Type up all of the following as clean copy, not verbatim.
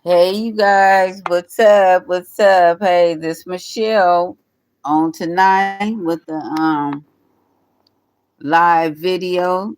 Hey, you guys, what's up? What's up? Hey, this Michelle on tonight with the live video.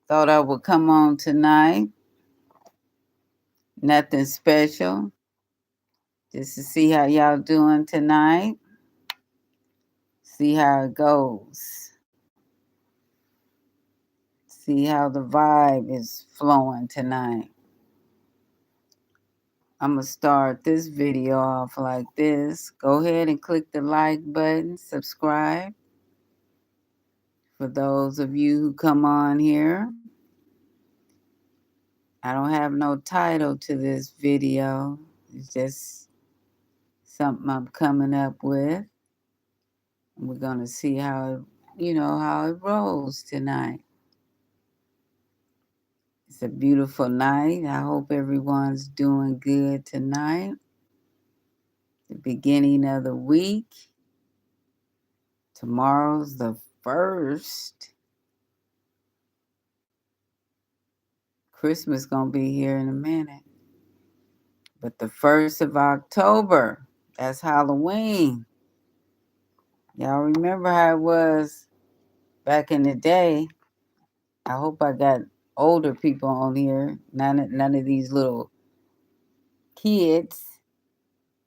Thought I would come on tonight. Nothing special. Just to see how y'all doing tonight. See how it goes. See how the vibe is flowing tonight. I'm going to start this video off like this. Go ahead and click the like button, subscribe. For those of you who come on here, I don't have no title to this video. It's just something I'm coming up with. We're going to see how it rolls tonight. It's a beautiful night. I hope everyone's doing good tonight. The beginning of the week. Tomorrow's the 1st. Christmas going to be here in a minute. But the 1st of October, that's Halloween. Y'all remember how it was back in the day? I hope I got older people on here. None of these little kids.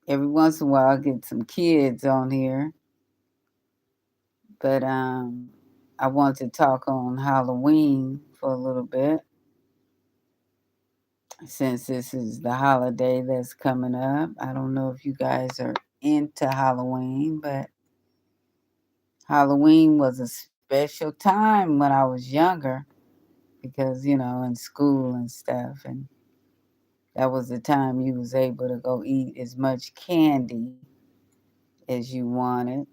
Every once in a while, I get some kids on here. But I want to talk on Halloween for a little bit, since this is the holiday that's coming up. I don't know if you guys are into Halloween, but Halloween was a special time when I was younger because, in school and stuff. And that was the time you was able to go eat as much candy as you wanted.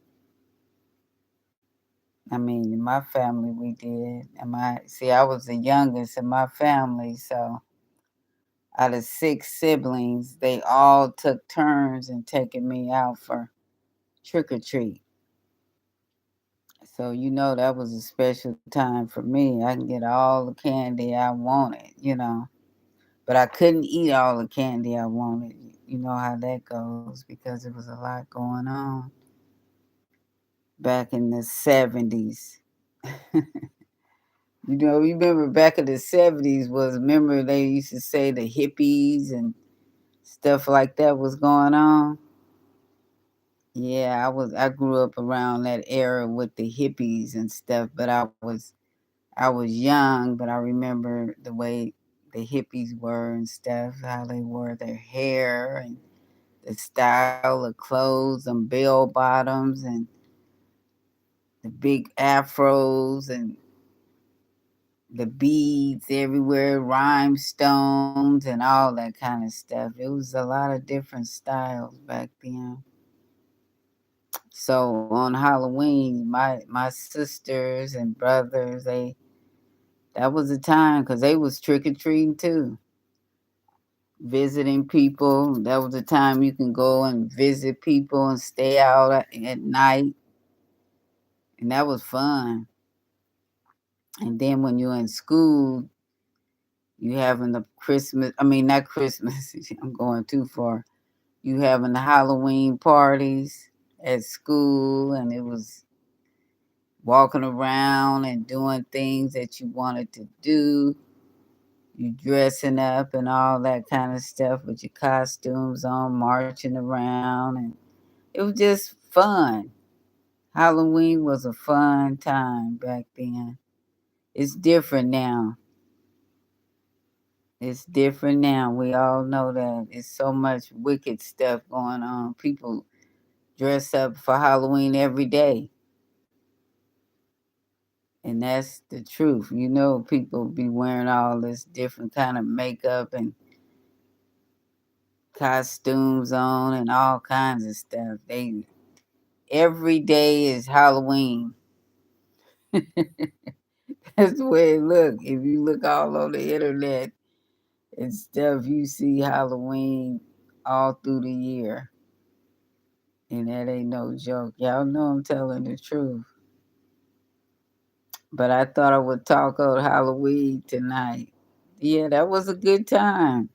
I mean, in my family we did. I was the youngest in my family, so out of 6 siblings, they all took turns in taking me out for trick or treat. So that was a special time for me. I can get all the candy I wanted. But I couldn't eat all the candy I wanted. You know how that goes because it was a lot going on back in the 70s. You remember back in the 70s remember they used to say the hippies and stuff like that was going on? Yeah, I grew up around that era with the hippies and stuff, but I was young, but I remember the way the hippies were and stuff, how they wore their hair and the style of clothes and bell bottoms and the big afros and the beads everywhere, rhinestones and all that kind of stuff. It was a lot of different styles back then. So on Halloween, my sisters and brothers, that was the time because they was trick or treating too, visiting people. That was the time you can go and visit people and stay out at night, and that was fun. And then when you're in school, you having the Christmas. I mean, not Christmas. I'm going too far. You having the Halloween parties at school, and it was walking around and doing things that you wanted to do. You dressing up and all that kind of stuff with your costumes on, marching around, and it was just fun. Halloween was a fun time back then. It's different now. It's different now. We all know that. It's so much wicked stuff going on. People dress up for Halloween every day. And that's the truth. People be wearing all this different kind of makeup and costumes on and all kinds of stuff. Every day is Halloween. That's the way it look. If you look all on the internet and stuff, you see Halloween all through the year. And that ain't no joke. Y'all know I'm telling the truth. But I thought I would talk on Halloween tonight. Yeah, that was a good time.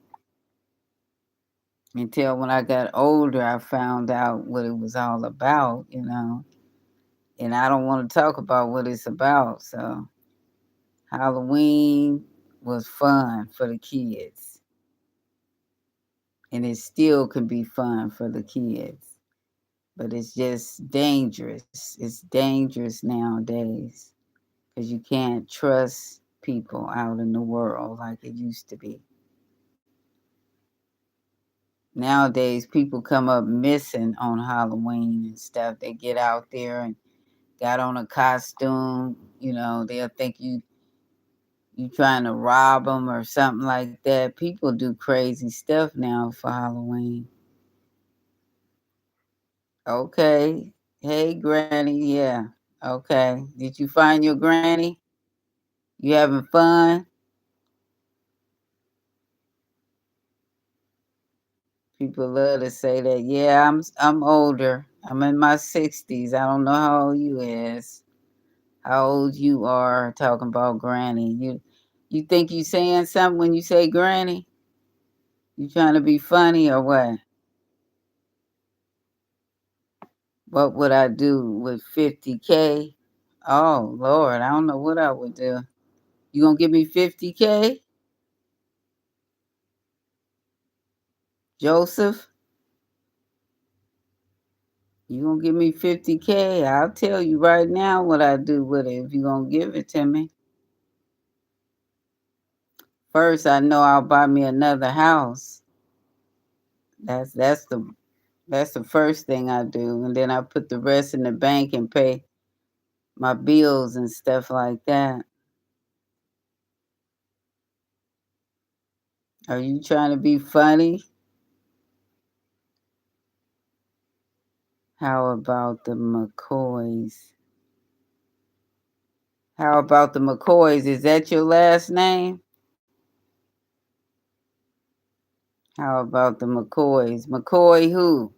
Until when I got older, I found out what it was all about. And I don't want to talk about what it's about. So Halloween was fun for the kids, and it still can be fun for the kids, but it's just dangerous. It's dangerous nowadays because you can't trust people out in the world like it used to be. Nowadays, people come up missing on Halloween and stuff. They get out there and got on a costume. They'll think you trying to rob them or something like that. People do crazy stuff now for Halloween. Okay. Hey, Granny. Yeah. Okay. Did you find your granny? You having fun? People love to say that. Yeah, I'm older. I'm in my 60s. I don't know how old you is. How old you are talking about granny. You think you saying something when you say granny? You trying to be funny or what? What would I do with 50K? Oh Lord, I don't know what I would do. You gonna give me 50K? Joseph? You gonna give me 50K? I'll tell you right now what I do with it if you gonna give it to me. First, I know I'll buy me another house. That's the first thing I do, and then I put the rest in the bank and pay my bills and stuff like that. Are you trying to be funny? How about the McCoys? How about the McCoys? Is that your last name? How about the McCoys? McCoy who?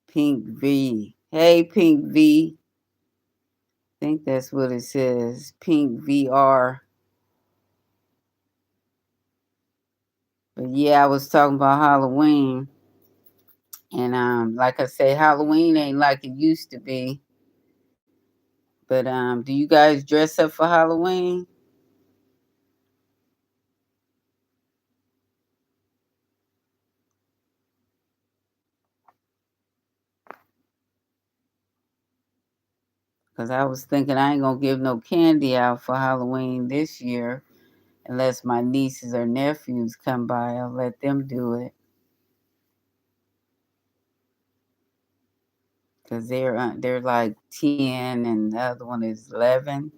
Pink V. Hey, Pink V. I think that's what it says. Pink VR. But yeah, I was talking about Halloween. And like I say, Halloween ain't like it used to be. But do you guys dress up for Halloween? Because I was thinking I ain't gonna give no candy out for Halloween this year unless my nieces or nephews come by. I'll let them do it because they're like 10 and the other one is 11.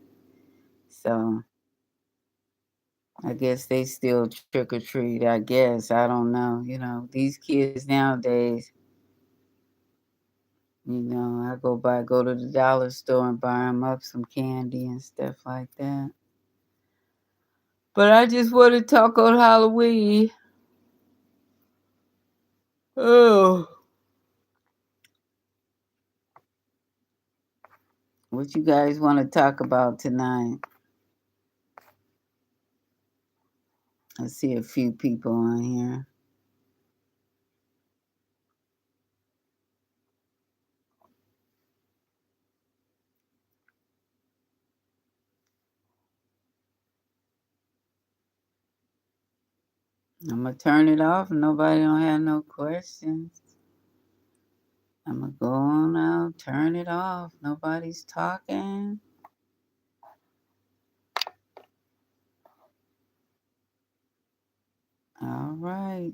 So I guess they still trick or treat. I guess I don't know. These kids nowadays. I go to the dollar store and buy them up some candy and stuff like that. But I just want to talk on Halloween. Oh, what you guys want to talk about tonight? I see a few people on here. I'm gonna turn it off. Nobody don't have no questions. I'm gonna go on out, turn it off. Nobody's talking. All right.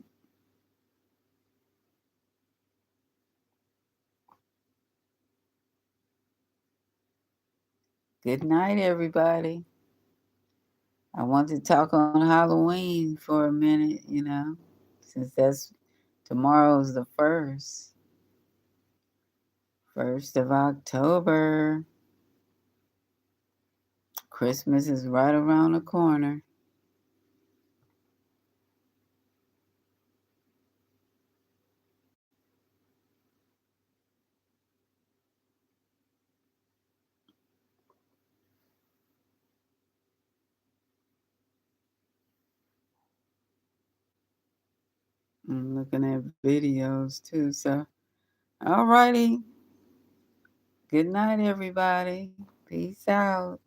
Good night, everybody. I want to talk on Halloween for a minute, since that's tomorrow's the first of October. Christmas is right around the corner. I'm looking at videos too. So, all righty. Good night, everybody. Peace out.